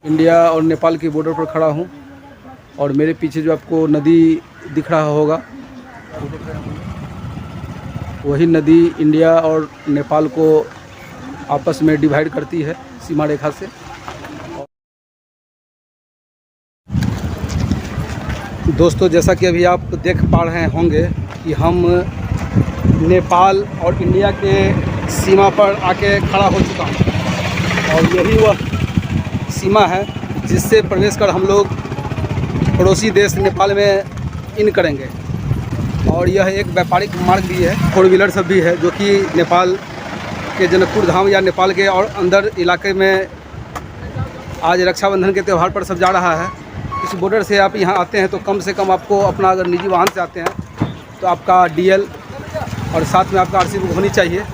India और नेपाल की border पर खड़ा हूँ और मेरे पीछे जो आपको नदी दिख रहा होगा, वही नदी इंडिया और नेपाल को आपस में डिवाइड करती है सीमा रेखा से। दोस्तों, जैसा कि अभी आप देख पा रहे होंगे कि हम नेपाल और इंडिया के सीमा पर आके खड़ा हो चुका हूँ और यही वह सीमा है जिससे प्रवेश कर हम लोग पड़ोसी देश नेपाल में इन करेंगे। और यह एक व्यापारिक मार्ग भी है, 4 व्हीलर सब भी है, जो कि नेपाल के जनकपुर धाम या नेपाल के और अंदर इलाके में आज रक्षाबंधन के त्यौहार पर सब जा रहा है। इस बॉर्डर से आप यहाँ आते हैं तो कम से कम आपको अपना, अगर निजी वाहन से आते हैं तो आपका डीएल और साथ में आपका आरसी बुक होनी चाहिए,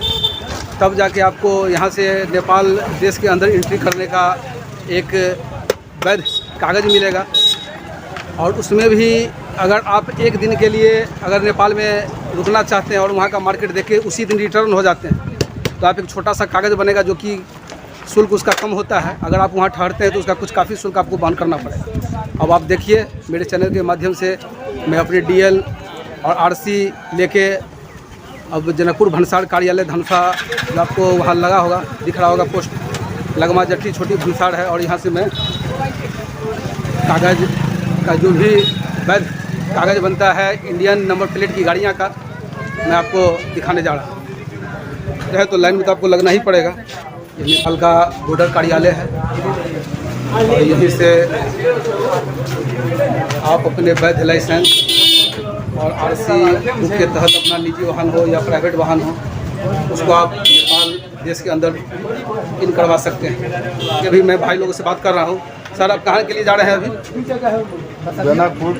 तब जाके आपको यहाँ से नेपाल देश के अंदर एंट्री करने का एक वैध कागज़ मिलेगा। और उसमें भी अगर आप एक दिन के लिए अगर नेपाल में रुकना चाहते हैं और वहाँ का मार्केट देख के उसी दिन रिटर्न हो जाते हैं तो आप एक छोटा सा कागज़ बनेगा, जो कि शुल्क उसका कम होता है। अगर आप वहाँ ठहरते हैं तो उसका कुछ काफ़ी शुल्क आपको वहन करना पड़ेगा। अब आप देखिए, मेरे चैनल के माध्यम से मैं अपने डीएल और आरसी लेके अब जनकपुर भंसार कार्यालय धनसा, जो आपको वहाँ लगा होगा, दिख रहा होगा पोस्ट, लगमा जट्टी छोटी भंसार है, और यहाँ से मैं कागज़ का जो भी वैध कागज़ बनता है इंडियन नंबर प्लेट की गाड़ियाँ का, मैं आपको दिखाने जा रहा हूँ। है तो लाइन में तो आपको लगना ही पड़ेगा। ये नेपाल का बॉर्डर कार्यालय है और यहीं से आप अपने वैध लाइसेंस और आरसी बुक के तहत अपना निजी वाहन हो या प्राइवेट वाहन हो, उसको आप नेपाल देश के अंदर इन करवा सकते हैं। अभी मैं भाई लोगों से बात कर रहा हूँ। सर, आप कहाँ के लिए जा रहे हैं अभी? जनकपुर।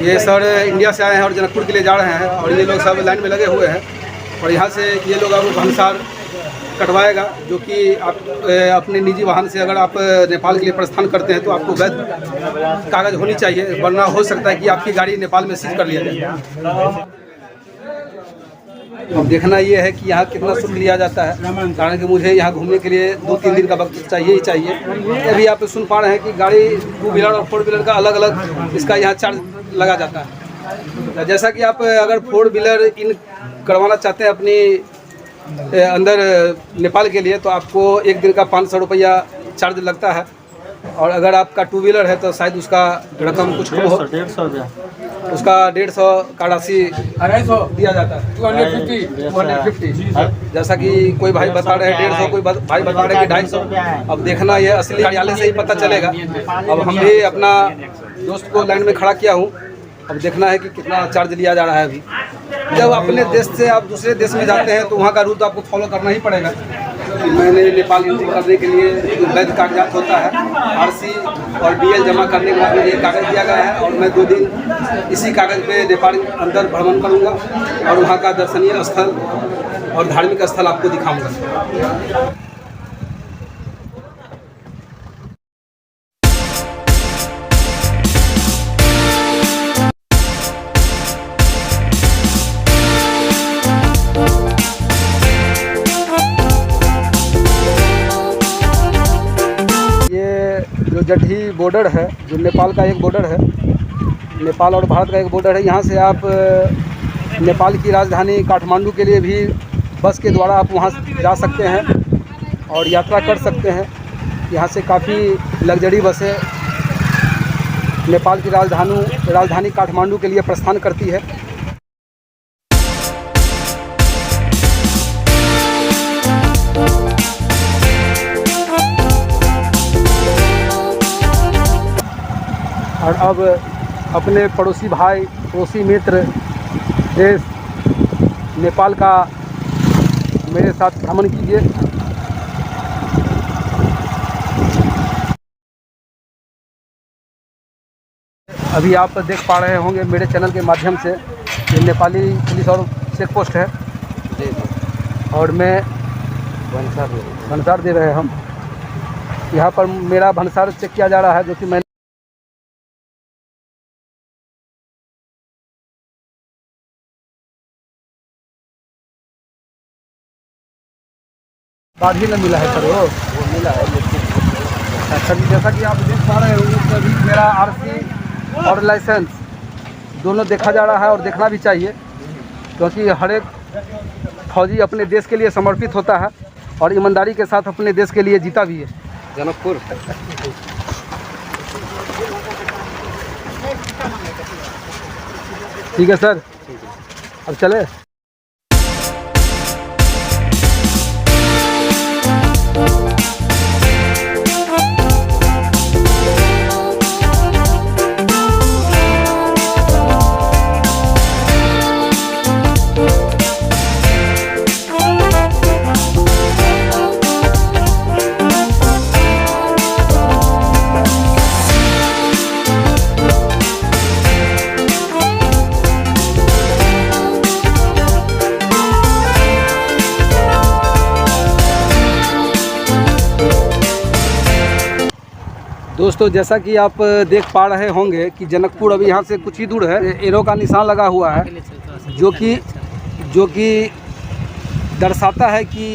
ये सर इंडिया से आए हैं और जनकपुर के लिए जा रहे हैं, और ये लोग सब लाइन में लगे हुए हैं। और यहाँ से ये लोग अब भंसार कटवाएगा, जो कि आप अपने निजी वाहन से अगर आप नेपाल के लिए प्रस्थान करते हैं तो आपको वैध कागज़ होनी चाहिए, वरना हो सकता है कि आपकी गाड़ी नेपाल में सीज कर लिया जाए। अब देखना ये है कि यहाँ कितना शुल्क लिया जाता है, कारण कि मुझे यहाँ घूमने के लिए 2-3 दिन का वक्त चाहिए ही चाहिए। अभी आप सुन पा रहे हैं कि गाड़ी 2 व्हीलर और 4 व्हीलर का अलग अलग इसका यहाँ चार्ज लगा जाता है। जैसा कि आप अगर 4 व्हीलर इन करवाना चाहते हैं अपनी अंदर नेपाल के लिए, तो आपको एक दिन का 500 रुपया चार्ज लगता है, और अगर आपका 2 व्हीलर है तो शायद उसका रकम कुछ कम हो, 150 उसका 150 का राशि दिया जाता है, 250। जैसा कि कोई भाई बता रहे हैं 150, कोई भाई बता रहे हैं कि 250। अब देखना ये असली कार्यालय से ही पता चलेगा। अब हम भी अपना दोस्त को लाइन में खड़ा किया हूँ, अब देखना है कि कितना चार्ज लिया जा रहा है। अभी जब अपने देश से आप दूसरे देश में जाते हैं तो वहाँ का रूल तो आपको फॉलो करना ही पड़ेगा। मैंने नेपाल एंट्री करने के लिए जो वैध कागजात होता है, आरसी और डीएल जमा करने के बाद मुझे ये कागज़ दिया गया है, और मैं 2 दिन इसी कागज़ पे नेपाल अंदर भ्रमण करूँगा और वहाँ का दर्शनीय स्थल और धार्मिक स्थल आपको दिखाऊँगा। जो जट्टी बॉर्डर है, जो नेपाल का एक बॉर्डर है, नेपाल और भारत का एक बॉर्डर है, यहाँ से आप नेपाल की राजधानी काठमांडू के लिए भी बस के द्वारा आप वहाँ जा सकते हैं और यात्रा कर सकते हैं। यहाँ से काफ़ी लग्जरी बसें नेपाल की राजधानी काठमांडू के लिए प्रस्थान करती है। और अब अपने पड़ोसी भाई, पड़ोसी मित्र देश नेपाल का मेरे साथ भ्रमण कीजिए। अभी आप देख पा रहे होंगे मेरे चैनल के माध्यम से, ये नेपाली पुलिस और चेक पोस्ट है, और मैं भंसार दे रहे हैं हम। यहाँ पर मेरा भंसार चेक किया जा रहा है, जो कि मैं बाद ही न मिला है सर, वो मिला है। सर जैसा कि आप देख पा रहे होंगे कि अभी मेरा आरसी और लाइसेंस दोनों देखा जा रहा है और देखना भी चाहिए, क्योंकि हर एक फौजी अपने देश के लिए समर्पित होता है और ईमानदारी के साथ अपने देश के लिए जीता भी है। जनकपुर ठीक है सर, अब चले। दोस्तों जैसा कि आप देख पा रहे होंगे कि जनकपुर अभी यहाँ से कुछ ही दूर है, एरो का निशान लगा हुआ है जो कि दर्शाता है कि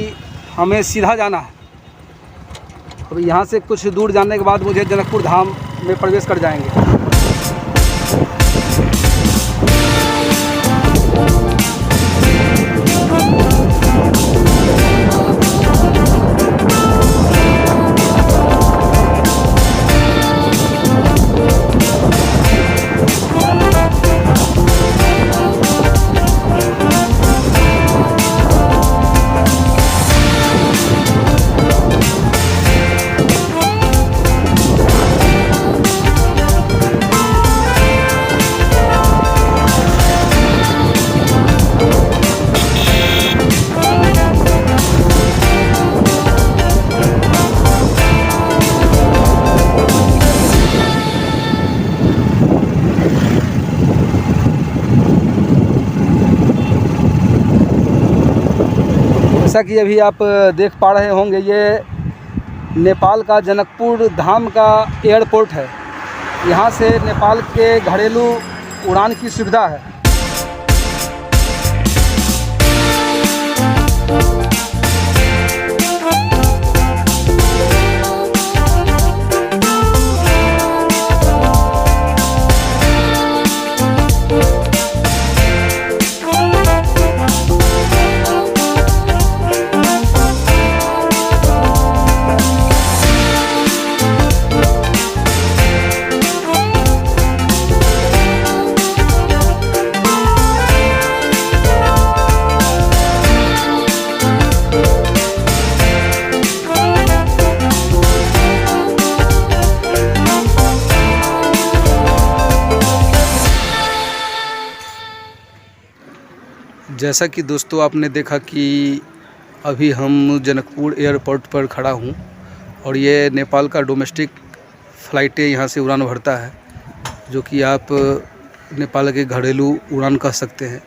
हमें सीधा जाना है। अब यहाँ से कुछ दूर जाने के बाद मुझे जनकपुर धाम में प्रवेश कर जाएंगे। जैसा कि अभी आप देख पा रहे होंगे, ये नेपाल का जनकपुर धाम का एयरपोर्ट है। यहाँ से नेपाल के घरेलू उड़ान की सुविधा है। जैसा कि दोस्तों आपने देखा कि अभी हम जनकपुर एयरपोर्ट पर खड़ा हूँ और ये नेपाल का डोमेस्टिक फ़्लाइटें यहाँ से उड़ान भरता है, जो कि आप नेपाल के घरेलू उड़ान कह सकते हैं।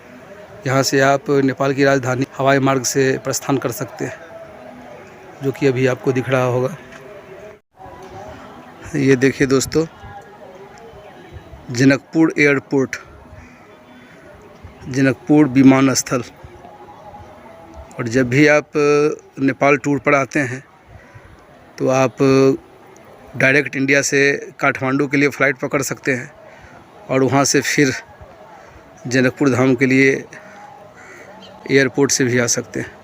यहाँ से आप नेपाल की राजधानी हवाई मार्ग से प्रस्थान कर सकते हैं, जो कि अभी आपको दिख रहा होगा। ये देखिए दोस्तों, जनकपुर एयरपोर्ट, जनकपुर विमानस्थल। और जब भी आप नेपाल टूर पर आते हैं तो आप डायरेक्ट इंडिया से काठमांडू के लिए फ़्लाइट पकड़ सकते हैं और वहाँ से फिर जनकपुर धाम के लिए एयरपोर्ट से भी आ सकते हैं।